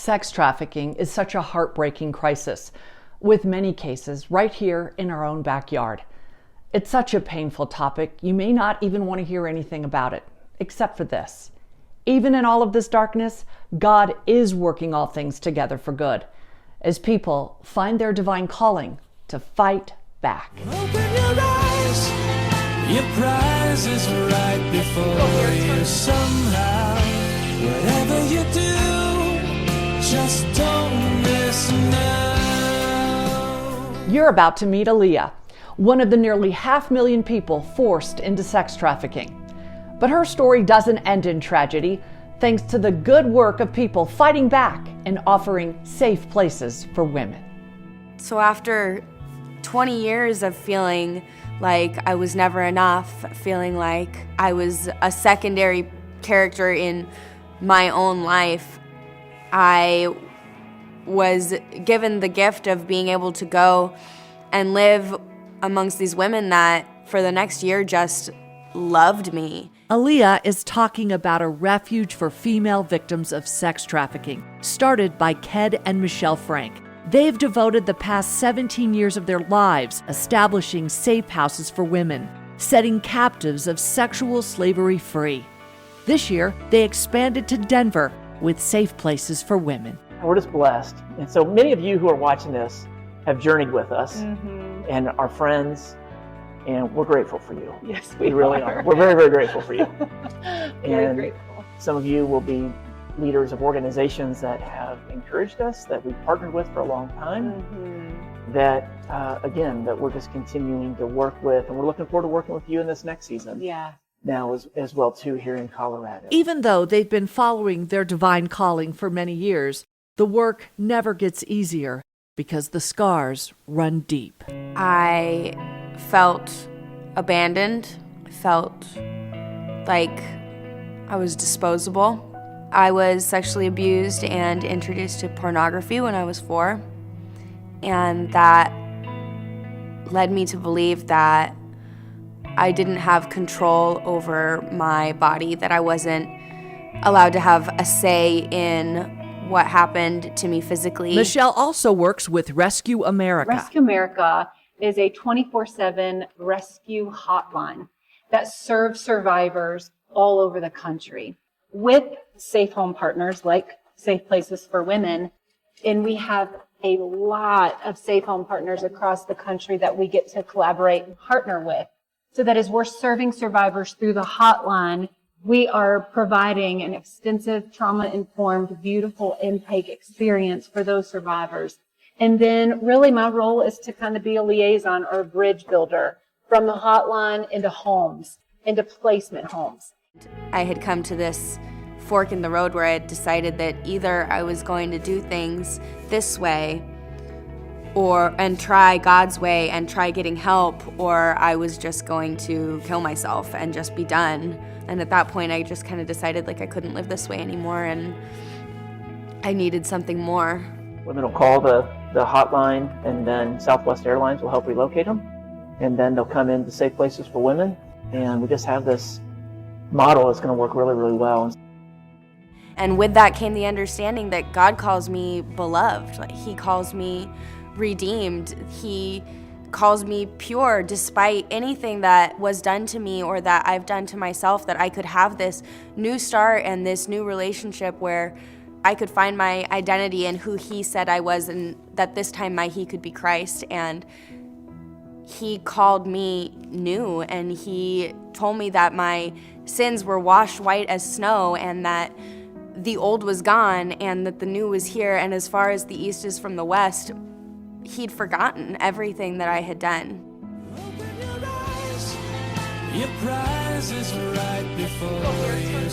Sex trafficking is such a heartbreaking crisis, with many cases right here in our own backyard. It's such a painful topic, you may not even want to hear anything about it, except for this. Even in all of this darkness, God is working all things together for good, as people find their divine calling to fight back. Open your eyes, your prize is right before you somehow. Whatever you do, just don't miss now. You're about to meet Aaliyah, one of the nearly 500,000 people forced into sex trafficking. But her story doesn't end in tragedy, thanks to the good work of people fighting back and offering safe places for women. So after 20 years of feeling like I was never enough, feeling like I was a secondary character in my own life, I was given the gift of being able to go and live amongst these women that for the next year just loved me. Aaliyah is talking about a refuge for female victims of sex trafficking, started by Ked and Michelle Frank. They've devoted the past 17 years of their lives establishing safe houses for women, setting captives of sexual slavery free. This year, they expanded to Denver with safe places for women. We're just blessed. And so many of you who are watching this have journeyed with us and are friends, and we're grateful for you. Yes, we really are. We're very, very grateful for you. Very And grateful. some of you will be leaders of organizations that have encouraged us, that we've partnered with for a long time, that, again, that we're just continuing to work with, and we're looking forward to working with you in this next season. Yeah. Now as well, too, here in Colorado. Even though they've been following their divine calling for many years, the work never gets easier because the scars run deep. I felt abandoned. I felt like I was disposable. I was sexually abused and introduced to pornography when I was 4. And that led me to believe that I didn't have control over my body, that I wasn't allowed to have a say in what happened to me physically. Michelle also works with Rescue America. Rescue America is a 24/7 rescue hotline that serves survivors all over the country with safe home partners like Safe Places for Women. And we have a lot of safe home partners across the country that we get to collaborate and partner with. So that as we're serving survivors through the hotline, we are providing an extensive trauma-informed, beautiful intake experience for those survivors. And then really my role is to kind of be a liaison or a bridge builder from the hotline into homes, into placement homes. I had come to this fork in the road where I had decided that either I was going to do things this way and try God's way and try getting help, or I was just going to kill myself and just be done. And at that point, I just kind of decided like I couldn't live this way anymore and I needed something more. Women will call the hotline, and then Southwest Airlines will help relocate them. And then they'll come into Safe Places for Women. And we just have this model that's going to work really, really well. And with that came the understanding that God calls me beloved. Like, He calls me redeemed. He calls me pure despite anything that was done to me or that I've done to myself, that I could have this new start and this new relationship where I could find my identity in who He said I was, and that this time my He could be Christ. And He called me new, and He told me that my sins were washed white as snow, and that the old was gone and that the new was here. And as far as the east is from the west, He'd forgotten everything that I had done. Open your eyes, your prize is right before you.